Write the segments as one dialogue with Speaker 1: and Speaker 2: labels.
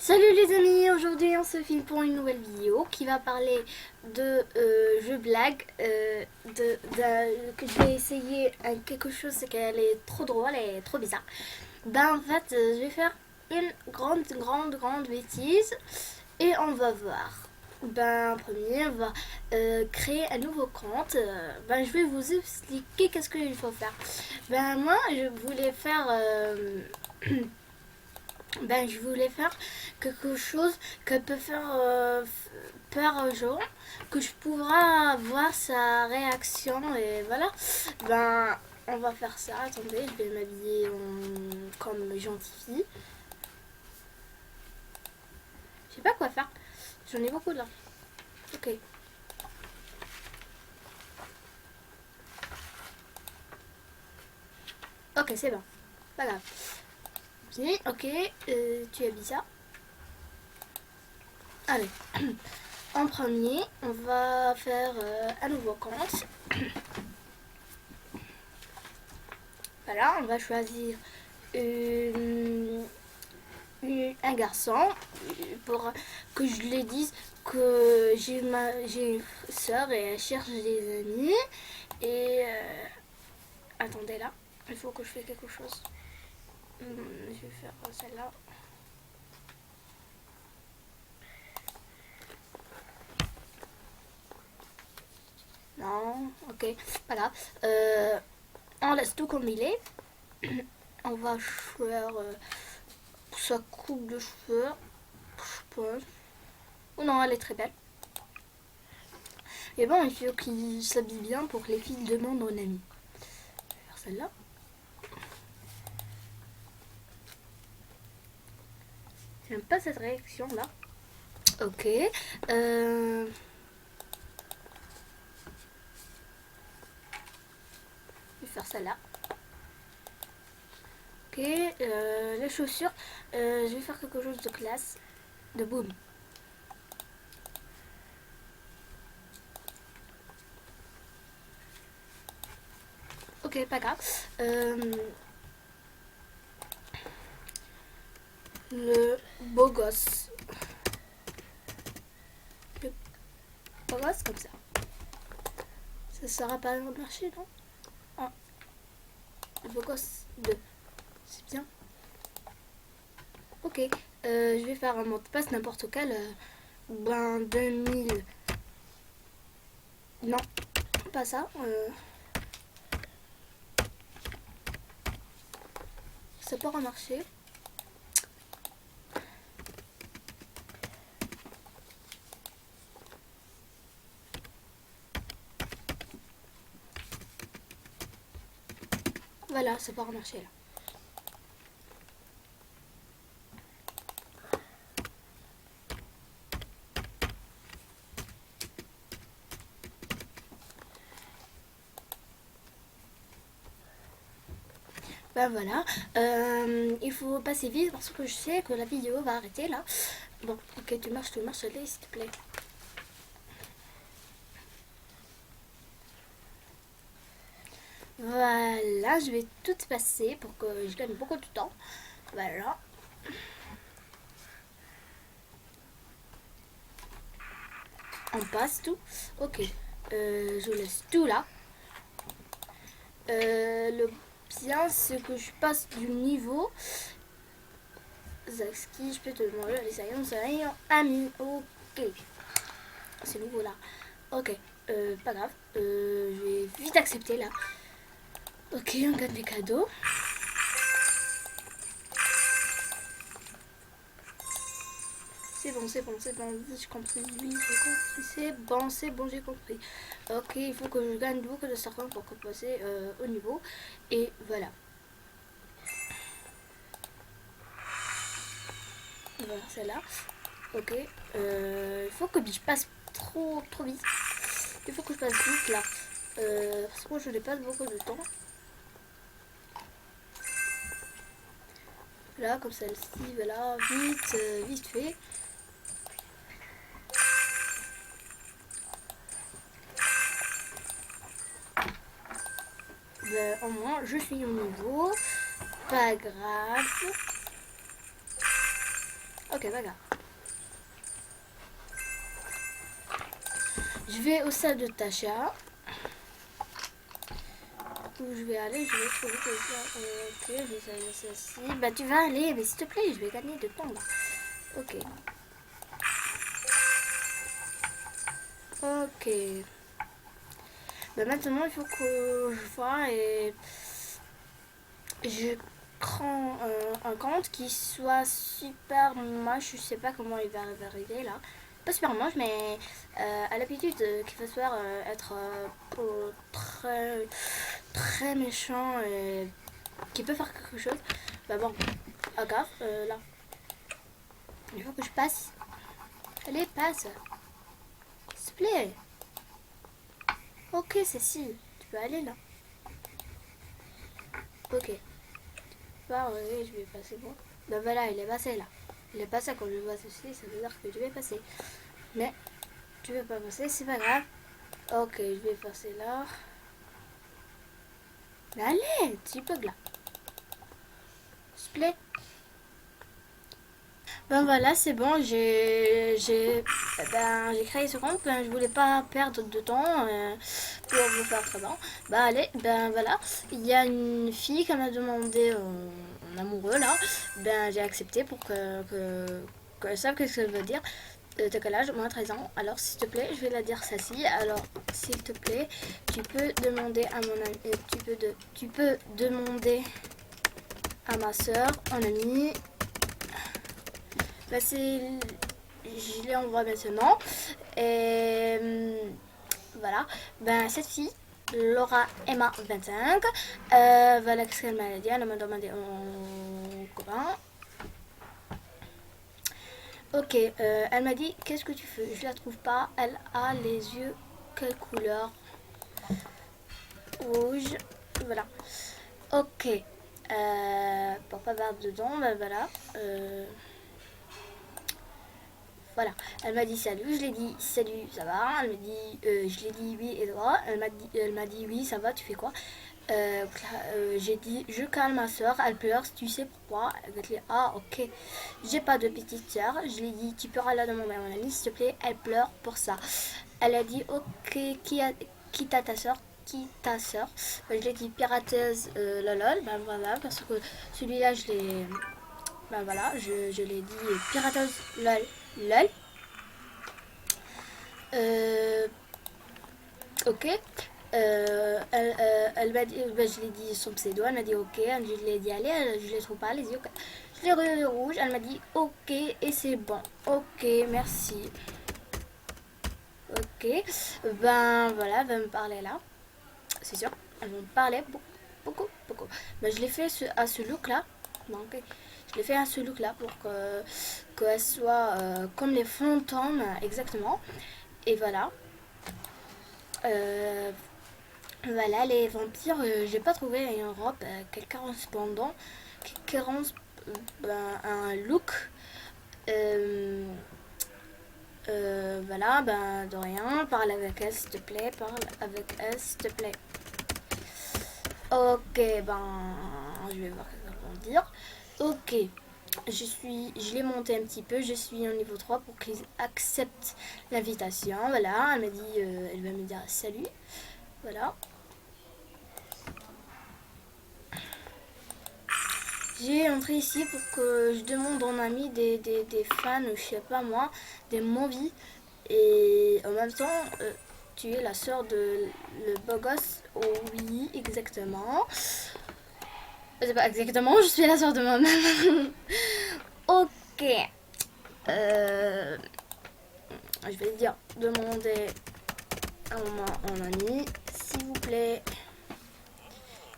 Speaker 1: Salut les amis, aujourd'hui on se filme pour une nouvelle vidéo qui va parler de jeux blagues, que je vais essayer quelque chose, c'est qu'elle est trop drôle et trop bizarre. Ben en fait je vais faire une grande bêtise et on va voir. Ben en premier on va créer un nouveau compte. Ben je vais vous expliquer qu'est-ce qu'il faut faire. Ben moi je voulais faire... ben, je voulais faire quelque chose que peut faire peur aux gens, que je pourrai voir sa réaction et voilà. Ben, on va faire ça. Attendez, je vais m'habiller comme gentille fille. Je sais pas quoi faire. J'en ai beaucoup là. Ok. Ok, c'est bon. Pas grave. Bien, ok. Tu habilles ça. Allez. En premier, on va faire un nouveau compte. Voilà, on va choisir un garçon pour que je lui dise que j'ai une soeur et elle cherche des amis. Et attendez là, il faut que je fasse quelque chose. Je vais faire celle-là. Non, ok, voilà. On laisse tout comme il est. On va faire sa coupe de cheveux, je pense. Oh non, elle est très belle. Et bon, il faut qu'il s'habille bien pour que les filles demandent mon ami. Je vais faire celle-là. J'aime pas cette réaction là. Ok. Je vais faire celle-là. Ok. Les chaussures. Je vais faire quelque chose de classe. De boum. Ok, pas grave. Le beau gosse. Le beau gosse comme ça. Ça sera pas marché, non? Ah. Le beau gosse 2. C'est bien. Ok. Je vais faire un mot de passe n'importe quel. Ben 2000. Non, pas ça. Ça peut remarcher. Voilà, ça peut remarcher là. Ben voilà, il faut passer vite parce que je sais que la vidéo va arrêter là. Bon, ok, tu marches, allez, s'il te plaît. Voilà, je vais tout passer pour que je gagne beaucoup de temps. Voilà. On passe tout. Ok, je laisse tout là. Le bien, c'est que je passe du niveau. Zaxki, je peux te demander les saillants amis. Ok. C'est nouveau là. Ok, pas grave. Je vais vite accepter là. Ok, on gagne des cadeaux. C'est bon, j'ai compris. Oui, j'ai compris. C'est bon, j'ai compris. Ok, il faut que je gagne beaucoup de serpents pour passer au niveau. Et voilà. Voilà, celle-là. Ok. Il faut que je passe trop vite. Il faut que je passe vite là. Parce que moi je n'ai pas beaucoup de temps. Là, comme celle-ci, voilà, vite fait. Ben, au moins, je suis au niveau. Pas grave. Ok, d'accord. Je vais au salle de Tasha. Où je vais aller, je vais trouver quelqu'un. Ok, je vais aller ceci. Bah tu vas aller, mais s'il te plaît, je vais gagner de temps là. Ok. Ok. Bah maintenant il faut que je vois et je prends un compte qui soit super moche. Je sais pas comment il va arriver là. Pas super moche, mais à l'habitude qu'il va se faire être très très méchant et qui peut faire quelque chose. Bah bon, regarde, là. Il faut que je passe. Allez, passe. S'il te plaît. Ok, Cécile, tu peux aller là. Ok. Bah oui, je vais passer bon. Bah voilà, il est passé là. Il est passé quand je vois ceci, ça veut dire que je vais passer. Mais tu veux pas passer, c'est pas grave. Ok, je vais passer là. Mais allez, tu peux là. S'il te plaît. Ben voilà, c'est bon, j'ai créé ce compte, ben, je voulais pas perdre de temps pour vous faire très bien. Bah allez, ben voilà, il y a une fille qui m'a demandé en amoureux là, ben j'ai accepté pour qu'elle sache ce que ça veut dire. T'as quel âge? Moi 13 ans. Alors s'il te plaît, je vais la dire celle-ci. Alors s'il te plaît, tu peux demander à mon ami, tu peux demander à ma soeur, en ami. Bah, je les envoie maintenant. Et voilà. Ben, cette fille, Laura Emma 25, voilà ce qu'elle m'a dit. Elle m'a demandé en copain. Ok, elle m'a dit qu'est-ce que tu fais? Je la trouve pas. Elle a les yeux quelle couleur? Rouge. Voilà. Ok. Pour pas perdre dedans, ben voilà. Voilà, elle m'a dit salut, je l'ai dit salut, ça va. Elle m'a dit, je l'ai dit oui et toi. Elle m'a dit oui, ça va, tu fais quoi? J'ai dit je calme ma soeur, elle pleure, tu sais pourquoi? Elle m'a dit ah ok, j'ai pas de petite soeur. Je lui ai dit tu peux la demander à mon amie s'il te plaît, elle pleure pour ça. Elle a dit ok, qui t'a ta soeur? Qui ta soeur? Je l'ai dit pirateuse lolol, ben voilà, parce que celui-là je l'ai. Ben voilà, je l'ai dit pirateuse lol. Lol. Euh, ok. Elle m'a dit, ben, je lui ai dit son pseudo, elle m'a dit ok, je lui ai dit allez, je les trouve pas, elle a dit ok. Je l'ai revu rouge, elle m'a dit ok et c'est bon. Ok, merci. Ok, ben voilà, elle va me parler là, c'est sûr. Elle va me parler beaucoup. Ben, je l'ai fait à ce look là. Bon, ok. Je l'ai fait à ce look là pour qu'elle soit comme les fantômes exactement. Et voilà. Euh, voilà, les vampires, j'ai pas trouvé une robe qui correspondant, qui correspond un look. Euh, voilà, ben de rien, parle avec elle s'il te plaît, parle avec elle s'il te plaît. Ok, ben je vais voir ce qu'elle va dire. Ok, je l'ai monté un petit peu, je suis au niveau 3 pour qu'ils acceptent l'invitation. Voilà, elle m'a dit, elle va me dire salut. Voilà. J'ai entré ici pour que je demande en ami des fans, je sais pas moi, des movies. Et en même temps, tu es la sœur de le beau gosse. Oh oui, exactement. C'est pas exactement, je suis la sœur de ma maman. Ok. Euh, je vais dire demander à mon ami, s'il vous plaît.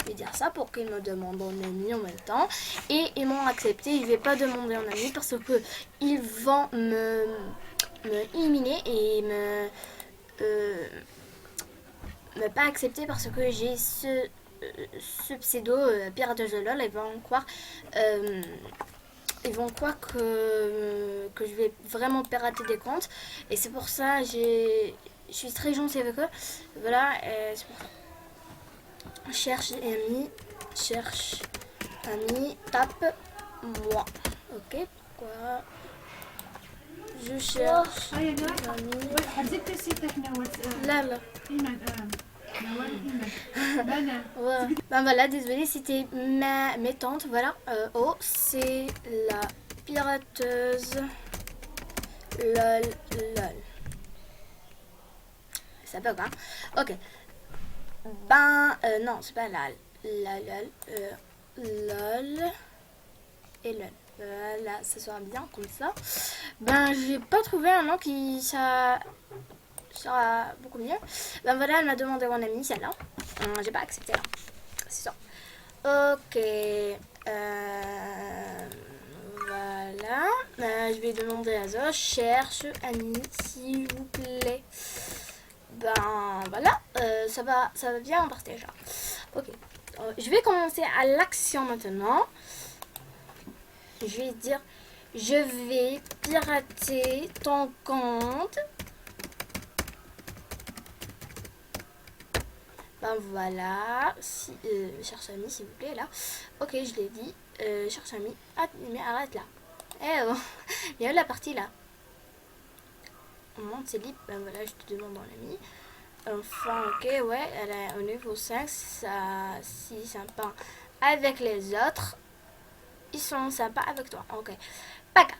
Speaker 1: Je vais dire ça pour qu'ils me demandent en ami en même temps. Et ils m'ont accepté. Je vais pas demander en ami parce que ils vont me éliminer et me pas accepter parce que j'ai ce pseudo pirate de LOL. Euh, ils vont croire que je vais vraiment pirater des comptes. Et c'est pour ça je suis très gentille avec eux. Voilà, c'est pour ça. Cherche ami, tape moi. Ok, pourquoi? je cherche
Speaker 2: هاي
Speaker 1: des
Speaker 2: هناك
Speaker 1: amis.
Speaker 2: حزبت سيرتك نوت
Speaker 1: Là, là.
Speaker 2: إيمان نوال إيمان بنا
Speaker 1: Ouais. Ben voilà, désolé, c'était mes tantes. Voilà. Oh, c'est la pirateuse. Lol, lol. Ça bug, hein. Ok. Ben, non, c'est pas la lol. Lol et lol. Voilà, ça sera bien comme ça. Ben, j'ai pas trouvé un nom qui ça sera beaucoup mieux. Ben voilà, elle m'a demandé mon ami, celle-là. J'ai pas accepté là. C'est ça. Ok. Voilà. Je vais demander à Zo. Cherche Annie, s'il vous plaît. Ben voilà. Ça va bien partir déjà. Ok. Je vais commencer à l'action maintenant. Je vais dire, je vais pirater ton compte. Ben voilà, si, cherche ami s'il vous plaît là. Ok, je l'ai dit, cherche ami. Ah, mais arrête là. Eh oh, il y a la partie là. On monte c'est libre, ben voilà, je te demande mon ami. Enfin, ok, ouais, elle est au niveau 5, ça, si sympa avec les autres. Ils sont sympas avec toi, ok. Pas grave.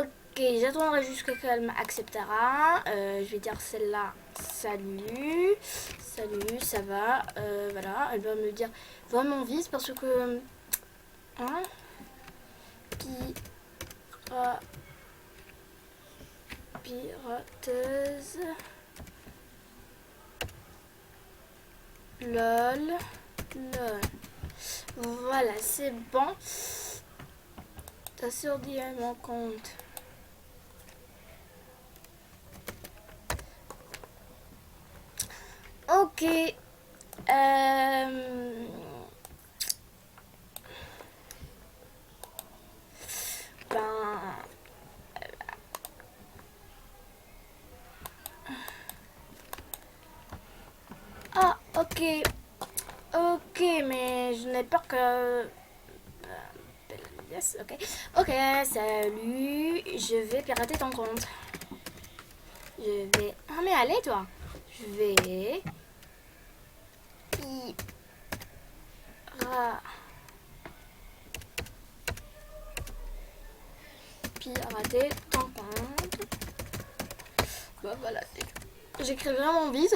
Speaker 1: Ok, j'attendrai jusqu'à qu'elle m'acceptera. Je vais dire celle-là, salut. Salut, ça va. Voilà, elle va me dire vraiment vite parce que... Hein, pirateuse. Lol. Lol. Voilà, c'est bon. T'as surdi à mon compte. Ok. Ah, ok. Ok, mais je n'ai peur que... Yes, ok. Ok, salut. Je vais pirater ton compte. Je vais... Ah, mais allez, toi. Je vais... Pirater ton compte. Bah voilà. J'écris vraiment vite.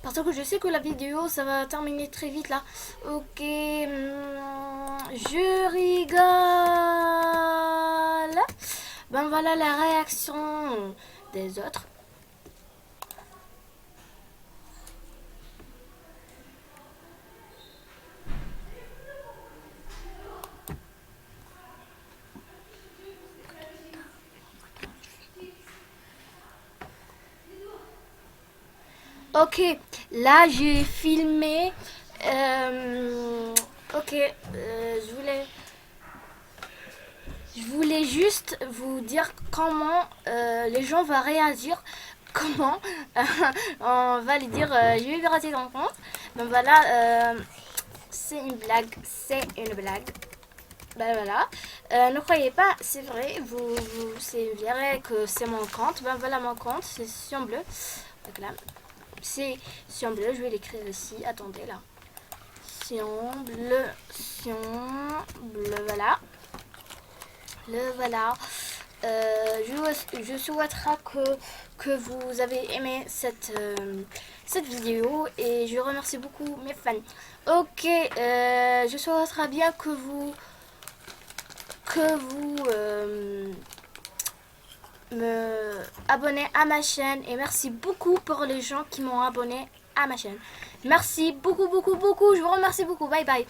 Speaker 1: Parce que je sais que la vidéo, ça va terminer très vite là. Ok. Je rigole. Ben voilà la réaction des autres. Ok, là j'ai filmé. Ok, je voulais juste vous dire comment les gens vont réagir. Comment on va lui dire je vais pirater ton compte. Donc voilà, c'est une blague, c'est une blague. Ben voilà, ne croyez pas, c'est vrai, vous verrez que c'est mon compte. Ben voilà mon compte, c'est Sion Bleu. Donc là, c'est Sion Bleu, je vais l'écrire ici, attendez là. Sion Bleu, voilà. Le voilà. Je souhaiterais que vous avez aimé cette vidéo et je remercie beaucoup mes fans. Ok, je souhaiterais bien que vous me abonnez à ma chaîne et merci beaucoup pour les gens qui m'ont abonné à ma chaîne. Merci beaucoup, beaucoup, beaucoup. Je vous remercie beaucoup. Bye bye.